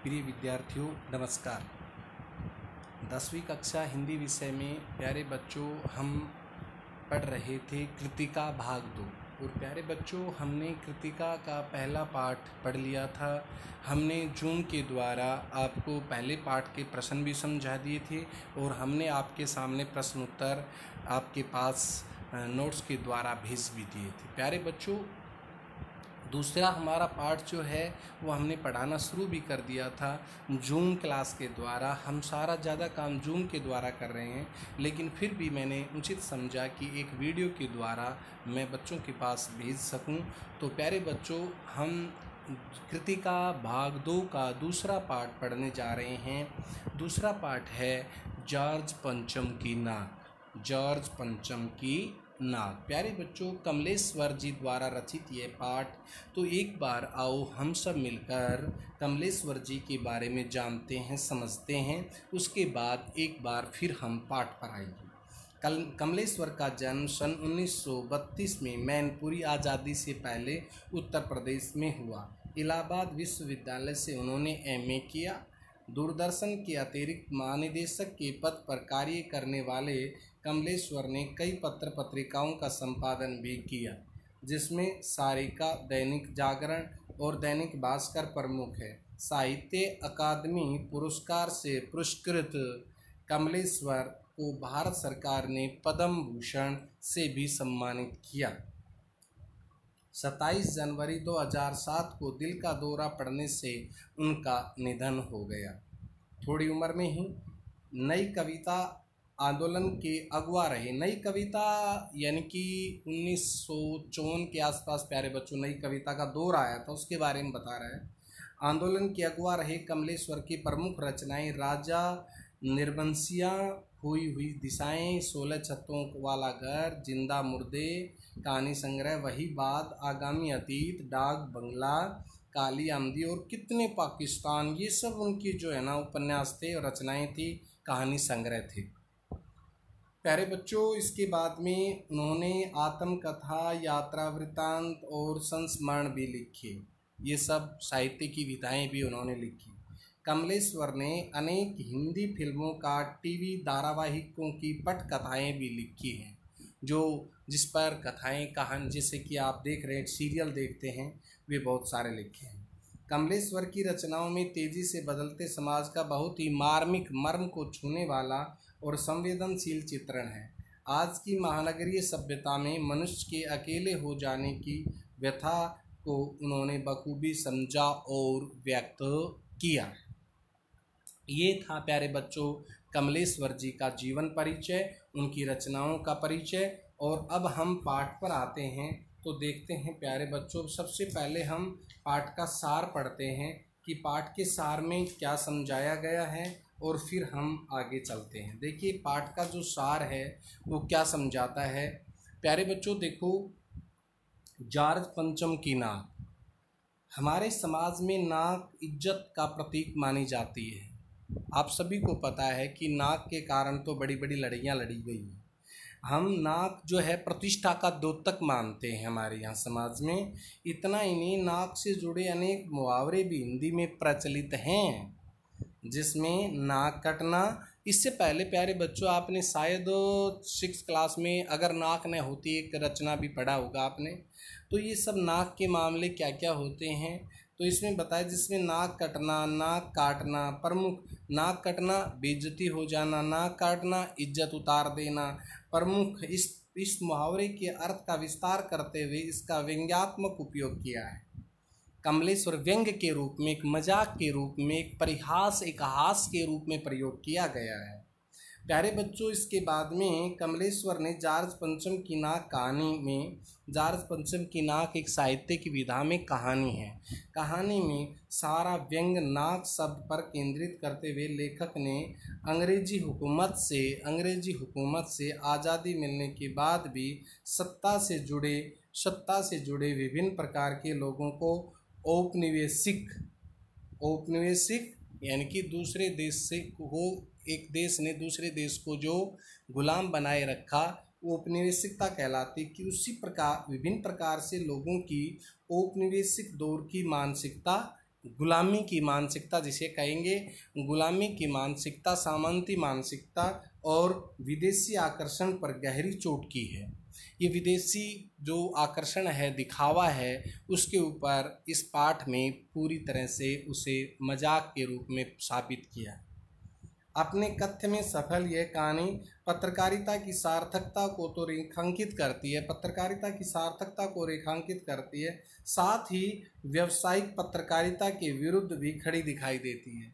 प्रिय विद्यार्थियों नमस्कार। 10वीं कक्षा हिंदी विषय में प्यारे बच्चों हम पढ़ रहे थे कृतिका भाग 2। और प्यारे बच्चों हमने कृतिका का पहला पाठ पढ़ लिया था। हमने जूम के द्वारा आपको पहले पाठ के प्रश्न भी समझा दिए थे और हमने आपके सामने प्रश्न उत्तर आपके पास नोट्स के द्वारा भेज भी दिए थे। प्यारे बच्चों दूसरा हमारा पाठ जो है वो हमने पढ़ाना शुरू भी कर दिया था जूम क्लास के द्वारा। हम सारा ज़्यादा काम जूम के द्वारा कर रहे हैं, लेकिन फिर भी मैंने उचित समझा कि एक वीडियो के द्वारा मैं बच्चों के पास भेज सकूं। तो प्यारे बच्चों हम कृतिका भाग 2 का दूसरा पाठ पढ़ने जा रहे हैं। दूसरा पाठ है जॉर्ज पंचम की नाक। जॉर्ज पंचम की नाक। प्यारे बच्चों कमलेश्वर जी द्वारा रचित ये पाठ। तो एक बार आओ हम सब मिलकर कमलेश्वर जी के बारे में जानते हैं, समझते हैं। उसके बाद एक बार फिर हम पाठ पर आएंगे। कमलेश्वर का जन्म सन 1932 में मैनपुरी आज़ादी से पहले उत्तर प्रदेश में हुआ। इलाहाबाद विश्वविद्यालय से उन्होंने एमए किया। दूरदर्शन के अतिरिक्त महानिदेशक के पद पर कार्य करने वाले कमलेश्वर ने कई पत्र पत्रिकाओं का संपादन भी किया, जिसमें सारिका, दैनिक जागरण और दैनिक भास्कर प्रमुख है। साहित्य अकादमी पुरस्कार से पुरस्कृत कमलेश्वर को भारत सरकार ने पद्म भूषण से भी सम्मानित किया। 27 जनवरी 2007 को दिल का दौरा पड़ने से उनका निधन हो गया। थोड़ी उम्र में ही नई कविता आंदोलन के अगुवा रहे। नई कविता यानी कि 1954 के आसपास प्यारे बच्चों नई कविता का दौर आया था, उसके बारे में बता रहे हैं। आंदोलन के अगुवा रहे कमलेश्वर की प्रमुख रचनाएं राजा निर्बंसियाँ, हुई हुई दिशाएं, 16 छतों वाला घर, जिंदा मुर्दे, कहानी संग्रह, वही बात, आगामी अतीत, डाक बंगला, काली आमदी और कितने पाकिस्तान, ये सब उनकी जो है ना उपन्यास थे और रचनाएं थी, कहानी संग्रह थे। प्यारे बच्चों इसके बाद में उन्होंने आत्मकथा, यात्रा वृत्तांत और संस्मरण भी लिखे। ये सब साहित्य की विधाएं भी उन्होंने लिखी। कमलेश्वर ने अनेक हिंदी फिल्मों का टीवी धारावाहिकों की पटकथाएं भी लिखी हैं, जिस पर कथाएं कहानी जैसे कि आप देख रहे हैं सीरियल देखते हैं, वे बहुत सारे लिखे हैं। कमलेश्वर की रचनाओं में तेजी से बदलते समाज का बहुत ही मार्मिक मर्म को छूने वाला और संवेदनशील चित्रण है। आज की महानगरीय सभ्यता में मनुष्य के अकेले हो जाने की व्यथा को उन्होंने बखूबी समझा और व्यक्त किया। ये था प्यारे बच्चों कमलेश्वर जी का जीवन परिचय, उनकी रचनाओं का परिचय। और अब हम पाठ पर आते हैं तो देखते हैं प्यारे बच्चों, सबसे पहले हम पाठ का सार पढ़ते हैं कि पाठ के सार में क्या समझाया गया है और फिर हम आगे चलते हैं। देखिए पाठ का जो सार है वो क्या समझाता है। प्यारे बच्चों देखो, जॉर्ज पंचम की नाक। हमारे समाज में नाक इज्जत का प्रतीक मानी जाती है। आप सभी को पता है कि नाक के कारण तो बड़ी बड़ी लड़ाइयाँ लड़ी गई हैं। हम नाक जो है प्रतिष्ठा का द्योतक मानते हैं हमारे यहाँ समाज में। इतना ही नहीं, नाक से जुड़े अनेक मुहावरे भी हिंदी में प्रचलित हैं, जिसमें नाक कटना। इससे पहले प्यारे बच्चों आपने शायद 6th क्लास में अगर नाक न होती एक रचना भी पढ़ा होगा आपने। तो ये सब नाक के मामले क्या क्या होते हैं तो इसमें बताया, जिसमें नाक कटना, नाक काटना प्रमुख। नाक कटना बेइज्जती हो जाना, नाक काटना इज्जत उतार देना प्रमुख। इस मुहावरे के अर्थ का विस्तार करते हुए इसका व्यंग्यात्मक उपयोग किया है। कमलेश्वर व्यंग के रूप में, एक मजाक के रूप में, एक परिहास, एक हास के रूप में प्रयोग किया गया है। प्यारे बच्चों इसके बाद में कमलेश्वर ने जॉर्ज पंचम की नाक कहानी में, जॉर्ज पंचम की नाक एक साहित्य की विधा में कहानी है। कहानी में सारा व्यंग नाक शब्द पर केंद्रित करते हुए लेखक ने अंग्रेजी हुकूमत से आज़ादी मिलने के बाद भी सत्ता से जुड़े विभिन्न प्रकार के लोगों को औपनिवेशिक यानी कि दूसरे देश से वो एक देश ने दूसरे देश को जो गुलाम बनाए रखा वो औपनिवेशिकता कहलाती। कि उसी प्रकार विभिन्न प्रकार से लोगों की औपनिवेशिक दौर की मानसिकता गुलामी की मानसिकता जिसे कहेंगे, गुलामी की मानसिकता, सामंती मानसिकता और विदेशी आकर्षण पर गहरी चोट की है। ये विदेशी जो आकर्षण है, दिखावा है, उसके ऊपर इस पाठ में पूरी तरह से उसे मजाक के रूप में साबित किया। अपने कथ्य में सफल यह कहानी पत्रकारिता की सार्थकता को तो रेखांकित करती है, पत्रकारिता की सार्थकता को रेखांकित करती है, साथ ही व्यावसायिक पत्रकारिता के विरुद्ध भी खड़ी दिखाई देती है।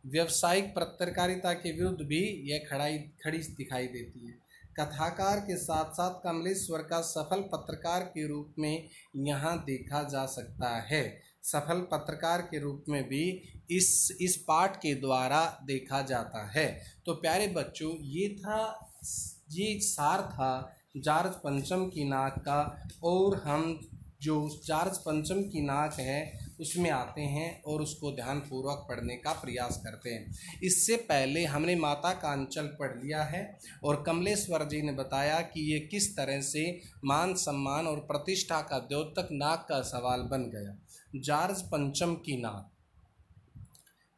व्यावसायिक पत्रकारिता के विरुद्ध भी यह खड़ी दिखाई देती है। कथाकार के साथ साथ कमलेश्वर का सफल पत्रकार के रूप में यहाँ देखा जा सकता है। सफल पत्रकार के रूप में भी इस पाठ के द्वारा देखा जाता है। तो प्यारे बच्चों, ये सार था जॉर्ज पंचम की नाक का, और हम जो जॉर्ज पंचम की नाक है उसमें आते हैं और उसको ध्यानपूर्वक पढ़ने का प्रयास करते हैं। इससे पहले हमने माता का अंचल पढ़ लिया है और कमलेश्वर जी ने बताया कि ये किस तरह से मान सम्मान और प्रतिष्ठा का द्योतक नाक का सवाल बन गया। जॉर्ज पंचम की नाक,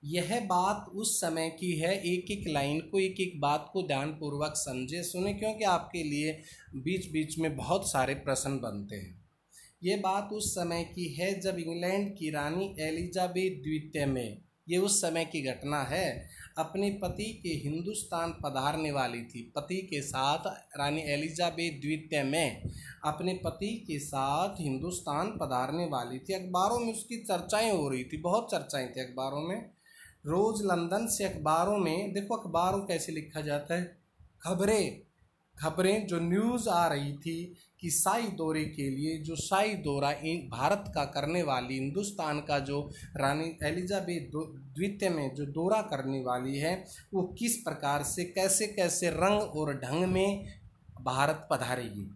यह बात उस समय की है। एक एक लाइन को, एक एक बात को ध्यानपूर्वक समझे, सुने, क्योंकि आपके लिए बीच बीच में बहुत सारे प्रश्न बनते हैं। ये बात उस समय की है जब इंग्लैंड की रानी एलिजाबेथ द्वितीय में, ये उस समय की घटना है, अपने पति के हिंदुस्तान पधारने वाली थी। पति के साथ रानी एलिजाबेथ द्वितीय में अपने पति के साथ हिंदुस्तान पधारने वाली थी। अखबारों में उसकी चर्चाएं हो रही थी, बहुत चर्चाएं थी अखबारों में। रोज़ लंदन से अखबारों में, देखो अखबारों कैसे लिखा जाता है, खबरें जो न्यूज़ आ रही थी कि शाही दौरे के लिए, जो शाही दौरा भारत का करने वाली, हिंदुस्तान का जो रानी एलिजाबेथ द्वितीय में जो दौरा करने वाली है, वो किस प्रकार से, कैसे कैसे रंग और ढंग में भारत पधारेगी,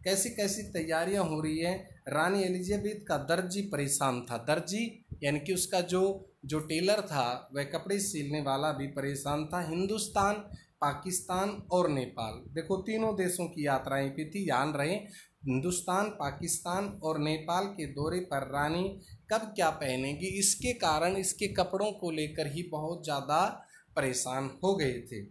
कैसी कैसी तैयारियां हो रही है। रानी एलिजाबेथ का दर्जी परेशान था। दर्जी यानी कि उसका जो टेलर था, वह कपड़े सिलने वाला भी परेशान था। हिंदुस्तान, पाकिस्तान और नेपाल, देखो तीनों देशों की यात्राएं की थी, ध्यान रहे। हिंदुस्तान, पाकिस्तान और नेपाल के दौरे पर रानी कब क्या पहनेगी, इसके कारण इसके कपड़ों को लेकर ही बहुत ज़्यादा परेशान हो गए थे।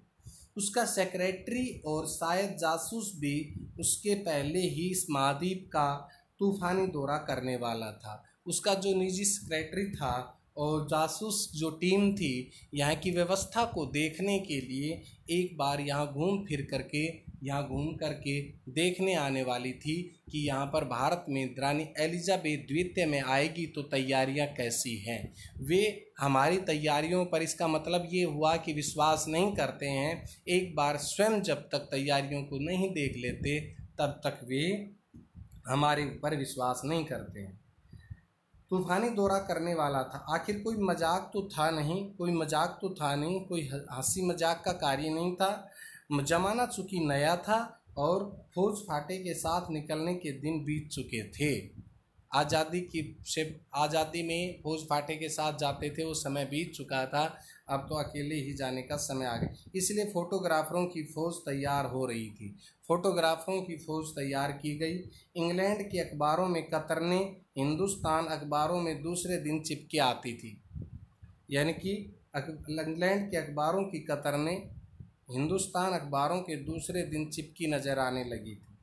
उसका सेक्रेटरी और शायद जासूस भी उसके पहले ही इस महाद्वीप का तूफानी दौरा करने वाला था। उसका जो निजी सेक्रेटरी था और जासूस जो टीम थी, यहाँ की व्यवस्था को देखने के लिए एक बार यहाँ घूम करके देखने आने वाली थी कि यहाँ पर भारत में रानी एलिजाबेथ द्वितीय में आएगी तो तैयारियाँ कैसी हैं। वे हमारी तैयारियों पर, इसका मतलब ये हुआ कि विश्वास नहीं करते हैं। एक बार स्वयं जब तक तैयारियों को नहीं देख लेते तब तक वे हमारे ऊपर विश्वास नहीं करते हैं। तूफानी दौरा करने वाला था। आखिर कोई मजाक तो था नहीं, कोई हंसी मजाक का कार्य नहीं था। जमाना चूँकि नया था और फौज फाटे के साथ निकलने के दिन बीत चुके थे। आज़ादी में फौज फाटे के साथ जाते थे, वो समय बीत चुका था। अब तो अकेले ही जाने का समय आ गया, इसलिए फोटोग्राफरों की फ़ौज तैयार हो रही थी। फोटोग्राफरों की फ़ौज तैयार की गई। इंग्लैंड के अखबारों में कतरने हिंदुस्तान अखबारों में दूसरे दिन चिपके आती थी, यानी कि इंग्लैंड के अखबारों की कतरने हिंदुस्तान अखबारों के दूसरे दिन चिपकी नज़र आने लगी थी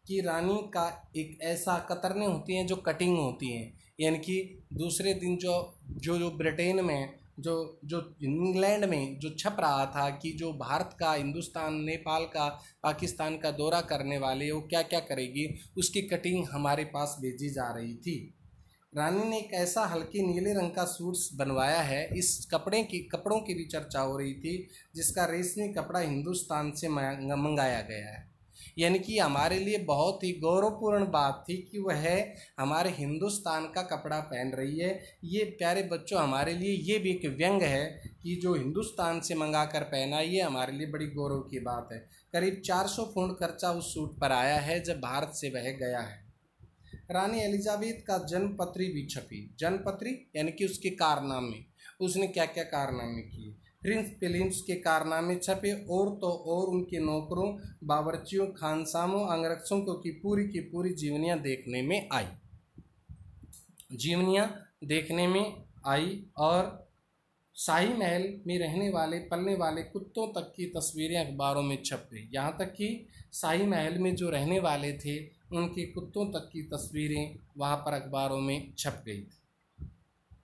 कि रानी का एक ऐसा, कतरने होती हैं जो कटिंग होती हैं, यानी कि दूसरे दिन जो ब्रिटेन में, जो इंग्लैंड में जो छप रहा था कि जो भारत का, हिंदुस्तान, नेपाल का, पाकिस्तान का दौरा करने वाले वो क्या क्या करेगी, उसकी कटिंग हमारे पास भेजी जा रही थी। रानी ने एक ऐसा हल्के नीले रंग का सूट बनवाया है, इस कपड़ों की भी चर्चा हो रही थी, जिसका रेशमी कपड़ा हिंदुस्तान से मंगाया गया है। यानी कि हमारे लिए बहुत ही गौरवपूर्ण बात थी कि वह हमारे हिंदुस्तान का कपड़ा पहन रही है। ये प्यारे बच्चों, हमारे लिए ये भी एक व्यंग है कि जो हिंदुस्तान से मंगा कर पहना, ये हमारे लिए बड़ी गौरव की बात है। करीब 400 पौंड खर्चा उस सूट पर आया है जब भारत से वह गया है। रानी एलिजाबेथ का जन्मपत्री भी छपी। जन्मपत्री यानी कि उसके कारनामे, उसने क्या क्या कारनामे किए। प्रिंस फिलिप्स के कारनामे छपे और तो और उनके नौकरों, बावर्चियों, खानसामों, अंगरक्षकों की पूरी जीवनियाँ देखने में आई। जीवनियाँ देखने में आई और शाही महल में रहने वाले पलने वाले कुत्तों तक की तस्वीरें अखबारों में छप गई। यहाँ तक कि शाही महल में जो रहने वाले थे उनके कुत्तों तक की तस्वीरें वहाँ पर अखबारों में छप गई थी।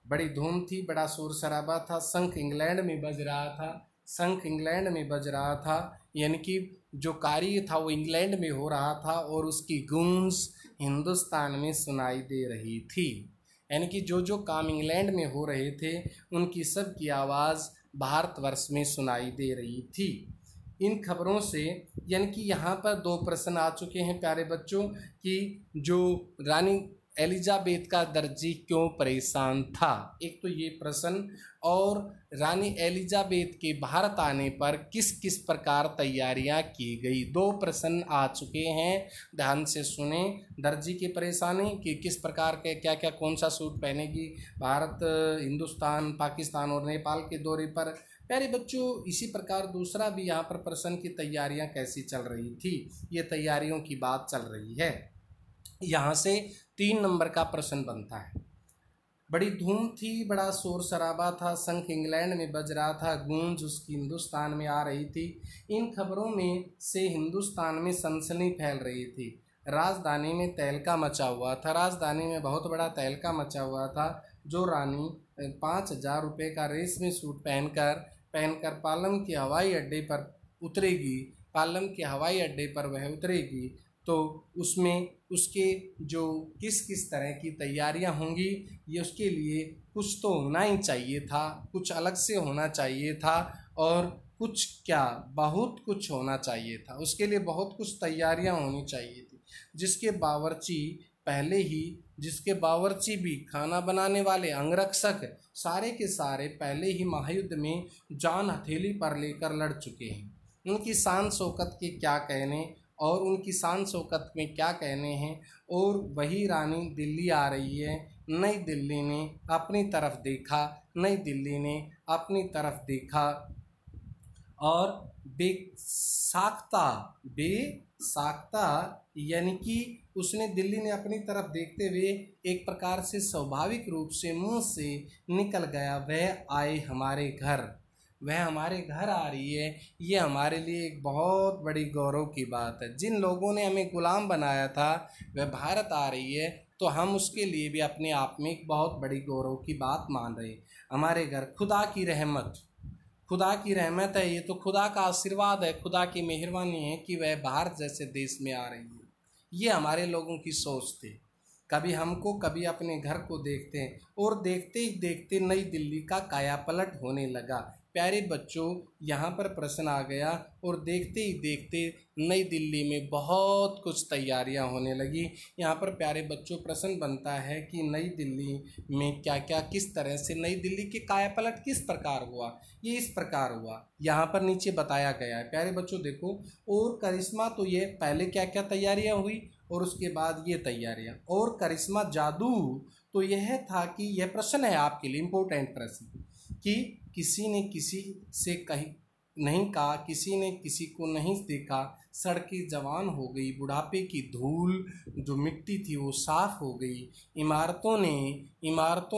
बड़ी धूम थी, बड़ा शोर शराबा था, शंख इंग्लैंड में बज रहा था, शंख इंग्लैंड में बज रहा था, यानी कि जो कार्य था वो इंग्लैंड में हो रहा था और उसकी गूंज हिंदुस्तान में सुनाई दे रही थी। यानी कि जो जो काम इंग्लैंड में हो रहे थे उनकी सब की आवाज़ भारतवर्ष में सुनाई दे रही थी। इन खबरों से यानी कि यहाँ पर दो प्रश्न आ चुके हैं प्यारे बच्चों कि जो रानी एलिजाबेथ का दर्जी क्यों परेशान था, एक तो ये प्रश्न, और रानी एलिजाबेथ के भारत आने पर किस किस प्रकार तैयारियां की गई, दो प्रश्न आ चुके हैं। ध्यान से सुने। दर्जी की परेशानी कि किस प्रकार के क्या क्या कौन सा सूट पहनेगी भारत, हिंदुस्तान, पाकिस्तान और नेपाल के दौरे पर। प्यारे बच्चों इसी प्रकार दूसरा भी यहाँ पर प्रश्न की तैयारियां कैसी चल रही थी, ये तैयारियों की बात चल रही है। यहाँ से 3 नंबर का प्रश्न बनता है। बड़ी धूम थी, बड़ा शोर शराबा था, शंख इंग्लैंड में बज रहा था, गूंज उसकी हिंदुस्तान में आ रही थी। इन खबरों में से हिंदुस्तान में सनसनी फैल रही थी। राजधानी में तहलका मचा हुआ था, राजधानी में बहुत बड़ा तहलका मचा हुआ था। जो रानी 5,000 रुपये का रेशमी सूट पहनकर पालम के हवाई अड्डे पर उतरेगी, पालम के हवाई अड्डे पर वह उतरेगी तो उसमें उसके जो किस किस तरह की तैयारियां होंगी, ये उसके लिए कुछ तो होना ही चाहिए था, कुछ अलग से होना चाहिए था और कुछ क्या बहुत कुछ होना चाहिए था। उसके लिए बहुत कुछ तैयारियां होनी चाहिए थी, जिसके बावर्ची भी, खाना बनाने वाले, अंगरक्षक, सारे के सारे पहले ही महायुद्ध में जान हथेली पर लेकर लड़ चुके हैं। उनकी शान शौकत के क्या कहने और उनकी शान शौकत में क्या कहने हैं। और वही रानी दिल्ली आ रही है। नई दिल्ली ने अपनी तरफ देखा, नई दिल्ली ने अपनी तरफ देखा और बेसाख्ता यानी कि उसने, दिल्ली ने अपनी तरफ देखते हुए एक प्रकार से स्वाभाविक रूप से मुंह से निकल गया, वह आए हमारे घर, वह हमारे घर आ रही है। ये हमारे लिए एक बहुत बड़ी गौरव की बात है। जिन लोगों ने हमें गुलाम बनाया था वह भारत आ रही है, तो हम उसके लिए भी अपने आप में एक बहुत बड़ी गौरव की बात मान रहे हैं। हमारे घर खुदा की रहमत है, ये तो खुदा का आशीर्वाद है, खुदा की मेहरबानी है कि वह भारत जैसे देश में आ रही है। ये हमारे लोगों की सोच थी। कभी हमको, कभी अपने घर को देखते हैं और देखते ही देखते नई दिल्ली का कायापलट होने लगा। प्यारे बच्चों यहाँ पर प्रश्न आ गया और देखते ही देखते नई दिल्ली में बहुत कुछ तैयारियाँ होने लगी। यहाँ पर प्यारे बच्चों प्रश्न बनता है कि नई दिल्ली में क्या क्या, किस तरह से नई दिल्ली के कायापलट किस प्रकार हुआ। ये इस प्रकार हुआ, यहाँ पर नीचे बताया गया है। प्यारे बच्चों देखो, और करिश्मा, तो ये पहले क्या क्या तैयारियाँ हुई और उसके बाद ये तैयारियाँ, और करिश्मा जादू, तो यह था कि यह प्रश्न है आपके लिए इम्पोर्टेंट प्रश्न कि किसी ने किसी से कहीं नहीं कहा, किसी ने किसी को नहीं देखा, सड़कें जवान हो गई, बुढ़ापे की धूल जो मिट्टी थी वो साफ हो गई। इमारतों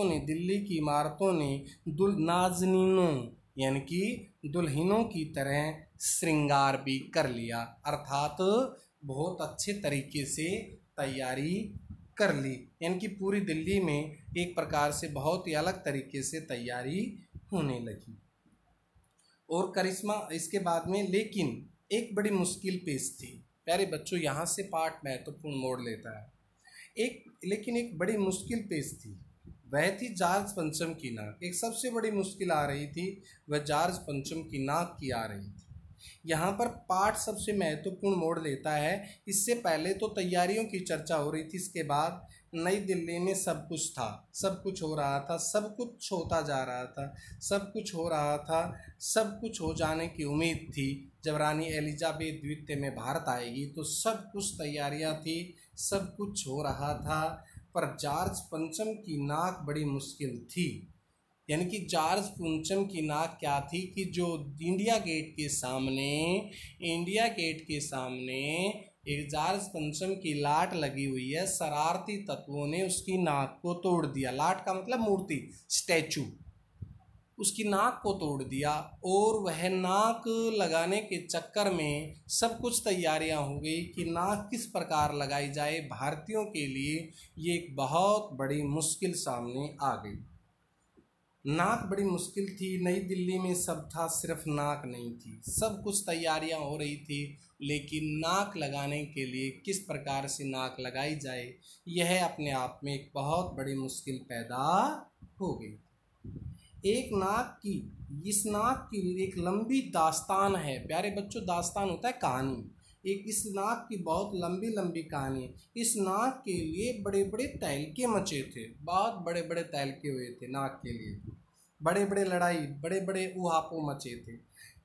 ने दिल्ली की इमारतों ने नाज़नीनों यानी कि दुल्हनों की तरह श्रृंगार भी कर लिया, अर्थात बहुत अच्छे तरीके से तैयारी कर ली। यानी कि पूरी दिल्ली में एक प्रकार से बहुत ही अलग तरीके से तैयारी होने लगी। और करिश्मा इसके बाद में, लेकिन एक बड़ी मुश्किल पेश थी। प्यारे बच्चों यहाँ से पाठ महत्वपूर्ण मोड़ लेता है। लेकिन एक बड़ी मुश्किल पेश थी, वह थी जॉर्ज पंचम की नाक। एक सबसे बड़ी मुश्किल आ रही थी, वह जॉर्ज पंचम की नाक की आ रही थी। यहाँ पर पाठ सबसे महत्वपूर्ण मोड़ लेता है। इससे पहले तो तैयारियों की चर्चा हो रही थी, इसके बाद नई दिल्ली में सब कुछ था, सब कुछ हो रहा था, सब कुछ होता जा रहा था, सब कुछ हो रहा था, सब कुछ हो जाने की उम्मीद थी। जब रानी एलिजाबेथ द्वितीय में भारत आएगी तो सब कुछ तैयारियां थी, सब कुछ हो रहा था, पर जॉर्ज पंचम की नाक बड़ी मुश्किल थी। यानी कि जॉर्ज पंचम की नाक क्या थी कि जो इंडिया गेट के सामने एक जॉर्ज पंचम की लाट लगी हुई है, शरारती तत्वों ने उसकी नाक को तोड़ दिया। लाट का मतलब मूर्ति, स्टैचू। उसकी नाक को तोड़ दिया और वह नाक लगाने के चक्कर में सब कुछ तैयारियां हो गई कि नाक किस प्रकार लगाई जाए। भारतीयों के लिए ये एक बहुत बड़ी मुश्किल सामने आ गई। नाक बड़ी मुश्किल थी। नई दिल्ली में सब था, सिर्फ नाक नहीं थी। सब कुछ तैयारियां हो रही थी, लेकिन नाक लगाने के लिए किस प्रकार से नाक लगाई जाए, यह अपने आप में एक बहुत बड़ी मुश्किल पैदा हो गई। एक नाक की, इस नाक की एक लंबी दास्तान है। प्यारे बच्चों, दास्तान होता है कहानी। एक इस नाक की बहुत लंबी लंबी कहानी है। इस नाक के लिए बड़े बड़े तहलके मचे थे, बहुत बड़े बड़े तहलके हुए थे नाक के लिए। बड़े बड़े लड़ाई, बड़े बड़े उहापों मचे थे।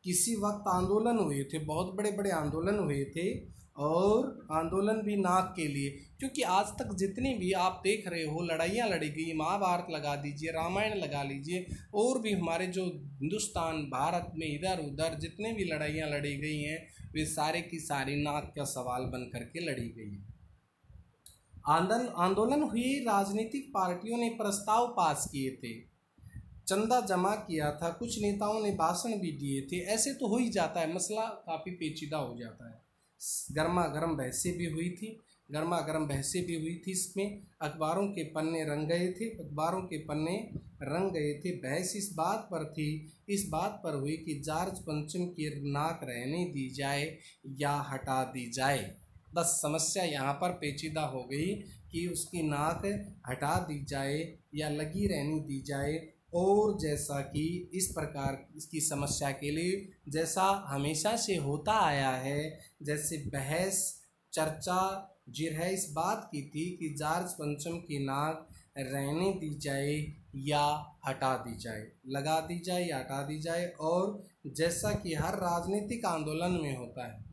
किसी वक्त आंदोलन हुए थे, बहुत बड़े बड़े आंदोलन हुए थे। और आंदोलन भी नाक के लिए, क्योंकि आज तक जितनी भी आप देख रहे हो लड़ाइयाँ लड़ी गई, महाभारत लगा दीजिए, रामायण लगा लीजिए, और भी हमारे जो हिंदुस्तान भारत में इधर उधर जितने भी लड़ाइयाँ लड़ी गई हैं, वे सारे की सारी नाक का सवाल बन करके लड़ी गई। आंदोलन हुई, राजनीतिक पार्टियों ने प्रस्ताव पास किए थे, चंदा जमा किया था, कुछ नेताओं ने भाषण भी दिए थे। ऐसे तो हो ही जाता है, मसला काफ़ी पेचीदा हो जाता है। गर्मा गर्म बहसें भी हुई थी, गर्मा गर्म बहसें भी हुई थी। इसमें अखबारों के पन्ने रंग गए थे, अखबारों के पन्ने रंग गए थे। बहस इस बात पर थी, इस बात पर हुई कि जॉर्ज पंचम की नाक रहने दी जाए या हटा दी जाए। बस समस्या यहाँ पर पेचीदा हो गई कि उसकी नाक हटा दी जाए या लगी रहने दी जाए। और जैसा कि इस प्रकार इसकी समस्या के लिए, जैसा हमेशा से होता आया है, जैसे बहस चर्चा जिरह इस बात की थी कि जॉर्ज पंचम की नाक रहने दी जाए या हटा दी जाए, लगा दी जाए या हटा दी जाए। और जैसा कि हर राजनीतिक आंदोलन में होता है,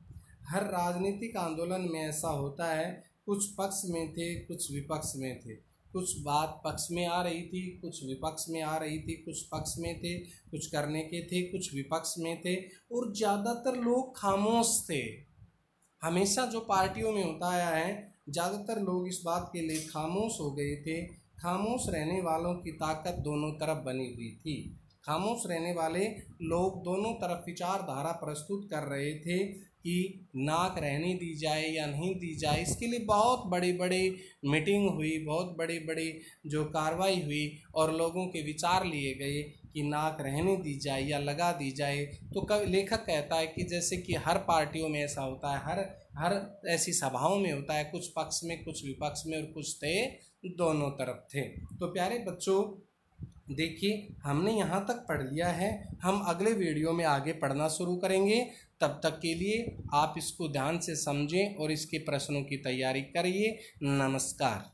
हर राजनीतिक आंदोलन में ऐसा होता है, कुछ पक्ष में थे, कुछ विपक्ष में थे। कुछ बात पक्ष में आ रही थी, कुछ विपक्ष में आ रही थी। कुछ पक्ष में थे, कुछ करने के थे, कुछ विपक्ष में थे, और ज़्यादातर लोग खामोश थे। हमेशा जो पार्टियों में होता आया है, ज़्यादातर लोग इस बात के लिए खामोश हो गए थे। खामोश रहने वालों की ताकत दोनों तरफ बनी हुई थी। खामोश रहने वाले लोग दोनों तरफ विचारधारा प्रस्तुत कर रहे थे कि नाक रहने दी जाए या नहीं दी जाए। इसके लिए बहुत बड़ी बड़ी मीटिंग हुई, बहुत बड़ी बड़ी जो कार्रवाई हुई, और लोगों के विचार लिए गए कि नाक रहने दी जाए या लगा दी जाए। तो लेखक कहता है कि जैसे कि हर पार्टियों में ऐसा होता है, हर ऐसी सभाओं में होता है, कुछ पक्ष में, कुछ विपक्ष में, और कुछ थे दोनों तरफ थे। तो प्यारे बच्चों, देखिए हमने यहाँ तक पढ़ लिया है, हम अगले वीडियो में आगे पढ़ना शुरू करेंगे। तब तक के लिए आप इसको ध्यान से समझें और इसके प्रश्नों की तैयारी करिए। नमस्कार।